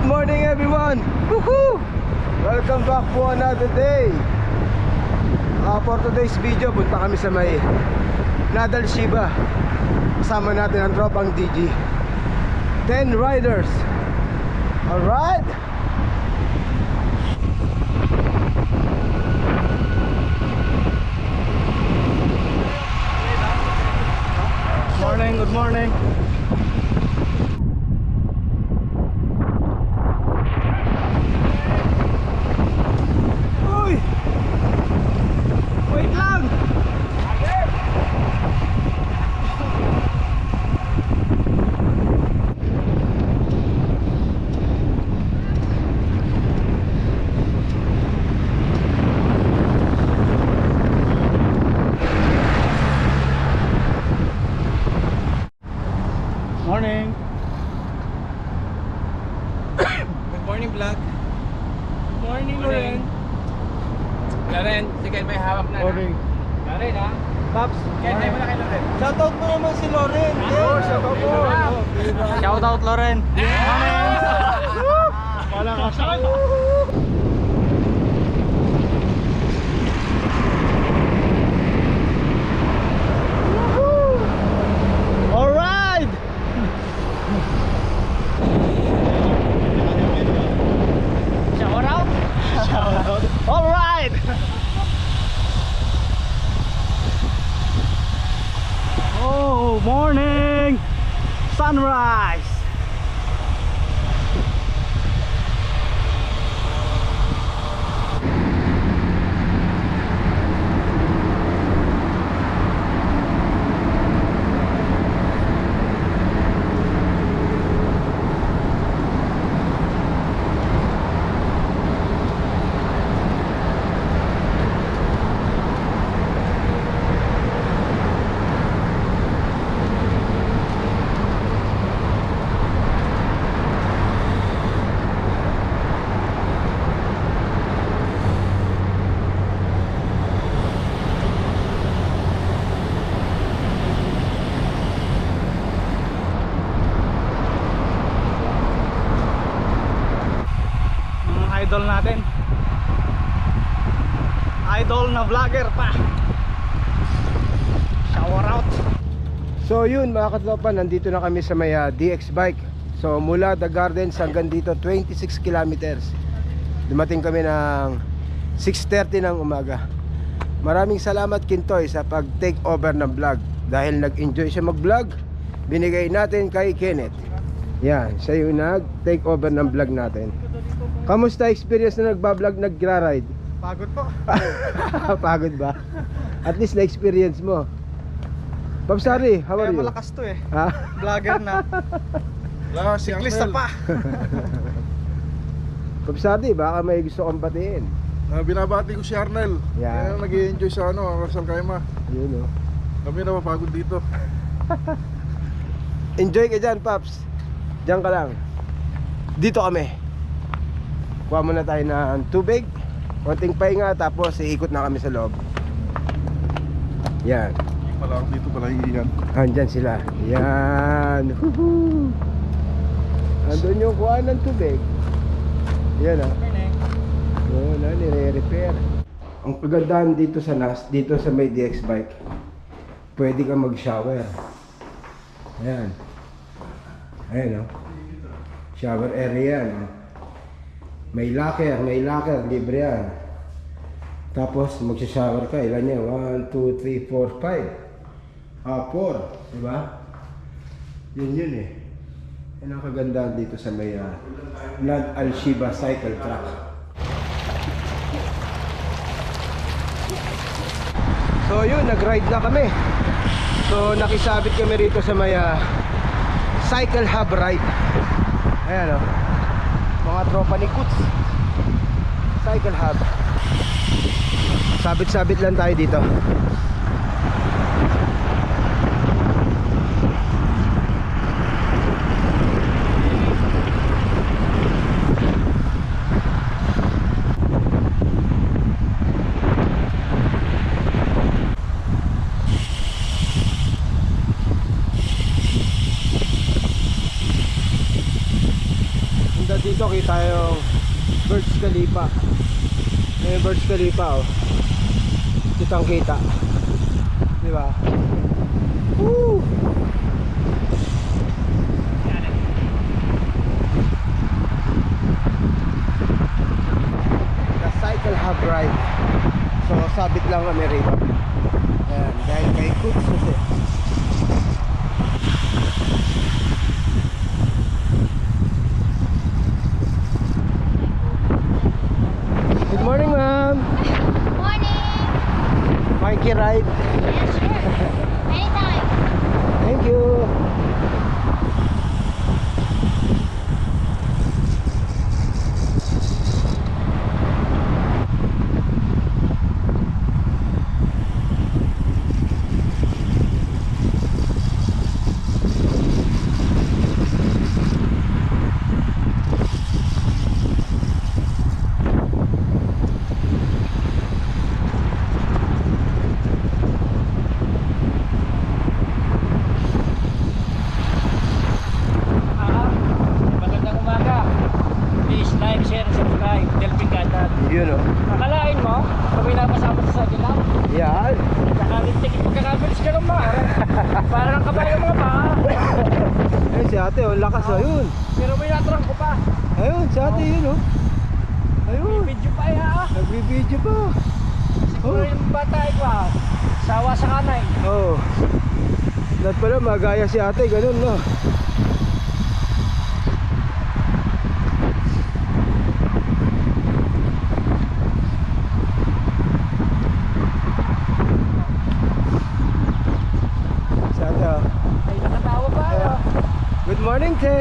Good morning everyone! Woohoo! Welcome back for another day. For today's video, punta kami sa may Nadal Shiba. Kasama natin ang tropang DG 10 riders. Alright! Good morning. Uy! Wait lang! Morning. Good morning, vlog. Good morning, Loren. Loren, sige, may hawak na. Morning. Loren, ha? Pops, Kaya tayo muna kay Loren. shoutout mo naman si Loren. Oh, shoutout mo. Shoutout Loren. Wala ka sa Alright! Shout out. Alright! Oh, morning. Sunrise. Idol natin, idol na vlogger pa. Shout out. So yun mga katropa, nandito na kami sa may DX bike. So mula The Gardens hanggang dito 26 kilometers. Dumating kami ng 6:30 ng umaga. Maraming salamat Kintoy sa pag-take over ng vlog. Dahil nag-enjoy siya mag-vlog, binigay natin kay Kenneth. Yan, siya yung nag-take over ng vlog natin. Kamusta experience na nagbablog, nagra-ride? Pagod po. Pagod ba? At least na-experience mo. Papsari, how are Kaya you? malakas to eh. Ha? Vlogger na. Siklista pa. Papsari, baka may gusto kong batiin. Binabati ko si Arnel. Yeah. Yan, nag-i-enjoy sa Ras Al Khaimah. Yun o. Kami na mapagod dito. Enjoy ka dyan, Paps. Diyan ka lang. Dito kami. Kuha muna tayo ng tubig, konting pahinga, tapos iikot na kami sa loob. Yan. Dito pala iyan. Andyan sila. Yan. Woohoo. Andun yung kuha ng tubig. Yan ah. Yun ah, nire-repair. Ang kagandahan dito sa dito sa may DX bike, pwede ka mag-shower. Ayan. Ayan oh. Shower area yan. May locker, libre yan. Tapos magsha-shower ka, ilan yan? 1, 2, 3, 4, 5. 4, diba? Yun eh. Yan ang kagandahan dito sa may Nadal Shiba cycle track. So yun, nag-ride na kami. So nakisabit kami rito sa may cycle hub ride. Ayan o, mga tropa ni Kuts cycle hub. Sabit-sabit lang tayo dito. Banda dito kita yung Burj Khalifa. May Burj Khalifa oh. Kitang kita. Di ba? Woo! The cycle hub ride. So sabit lang kami rito. Ayan, dahil kay Cooks kasi. Good morning, ma'am. Morning! Mikey ride. Yes, sure. Anytime. Thank you. Magandang umaga. Please like, share, and subscribe. Delphin Gandad. Yun oh. Akalain mo, kami napasama sa Sagilaw. Yan. Kakalintik, pagkakabilis ka ng mga. Parang kabayo mga paa. Eh si ate oh, lakas oh. Ayun. Pero may natrang ko pa. Ayun, si ate yun oh. Ayun. Video pa ya. Nagbibideo pa. Siguro yung bata ko sawa sa kanay. Oo. Dapat pala magaya si ate, ganun no. Si ate oh. Ay nakatawa pa. Good morning, te.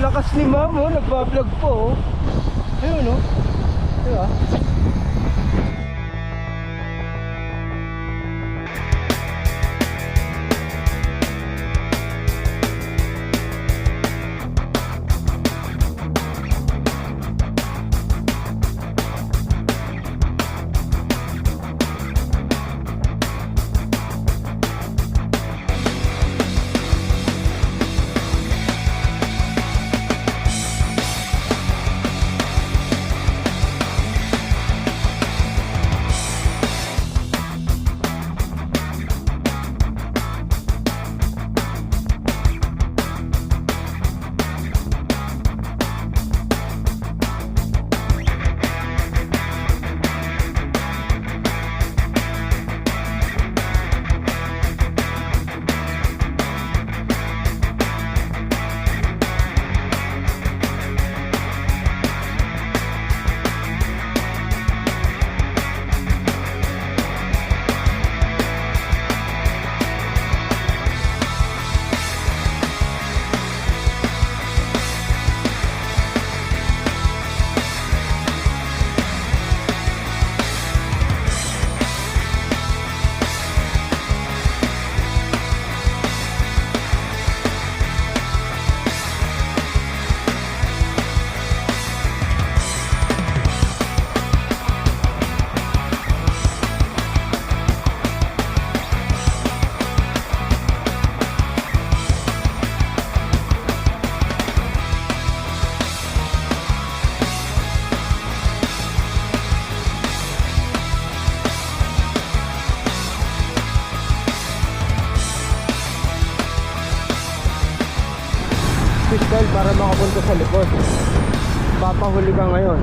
Lakas ni ma'am oh, nagpa-vlog po oh. Ayun oh. Diba? Pistol para makapunta sa likod. Papahuli ka ngayon.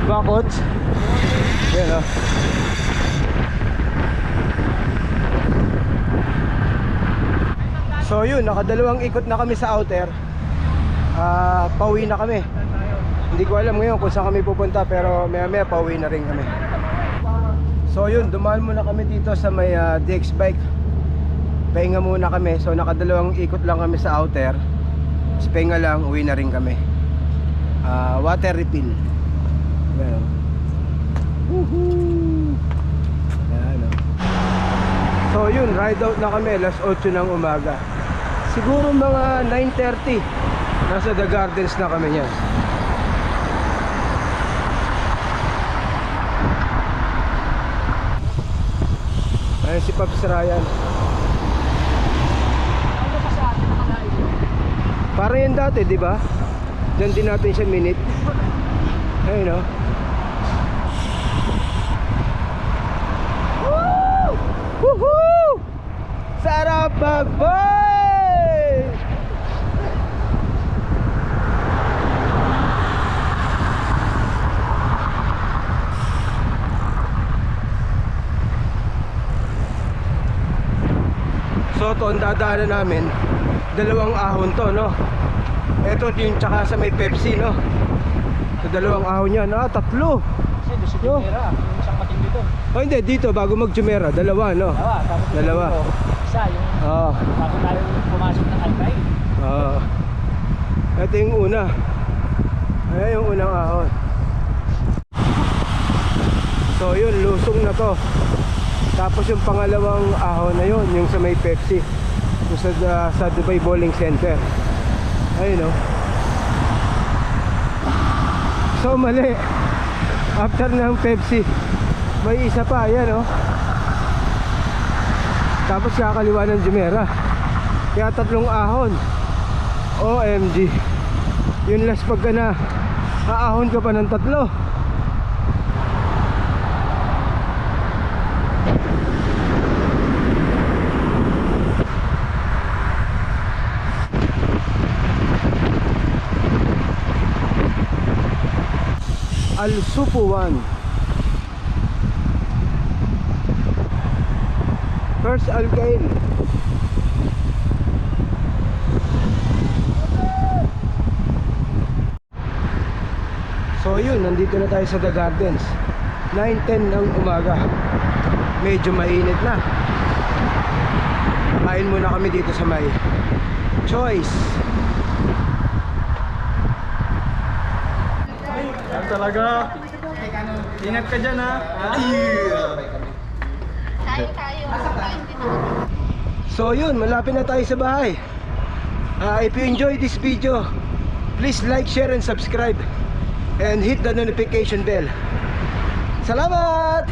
Bakot? Yan oh. So yun, nakadalawang ikot na kami sa outer. Pauwi na kami. Hindi ko alam ngayon kung saan kami pupunta, pero maya maya pauwi na rin kami. So yun, dumaan muna kami dito sa may DX bike. Pahinga muna kami. So nakadalawang ikot lang kami sa outer. Tapos pahinga lang, uwi na rin kami. Water refill. Ayan. Woohoo! Ayan, oh. So yun, ride out na kami, alas 8 ng umaga. Siguro mga 9:30 nasa The Gardens na kami niyan. Ayan si Pops Ryan. Ano pa sa atin nakalain? Parang yan dati, di ba? Diyan din natin siya minute. Ayun o. Woo! Woohoo! Sarap mag-boy! So ito ang dadaanan namin, dalawang ahon to, no? Ito din tsaka sa may Pepsi, no? Sa dalawang ahon yan, tatlo. Kasi doon si Yo. Jumera, yung isang pating dito. Oh hindi, dito bago mag-Jumeirah, dalawa, no? Dalawa, tapos yung Dalawa. dito, isa, yung Oo. bago tayo pumasok ng Alpay. Oo. Ito yung una. Ayan yung unang ahon. So yun, lusong na to. Tapos yung pangalawang ahon na yun, yung sa may Pepsi, yung sa Dubai Bowling Center. Ayun, no? So mali. After ng Pepsi, may isa pa, ayan, no? Tapos kakaliwa ng Jumeirah. Kaya tatlong ahon. OMG. Yun last pagka na aahon ka pa ng tatlo. Al Supuan. First Alcail. So yun, nandito na tayo sa The Gardens. 9:10 ng umaga. Medyo mainit na. Kain muna kami dito sa may Choice. Talaga. Ingat ka dyan, ha? Tayo. So yun, malapit na tayo sa bahay. If you enjoy this video, please like, share, and subscribe. And hit the notification bell. Salamat!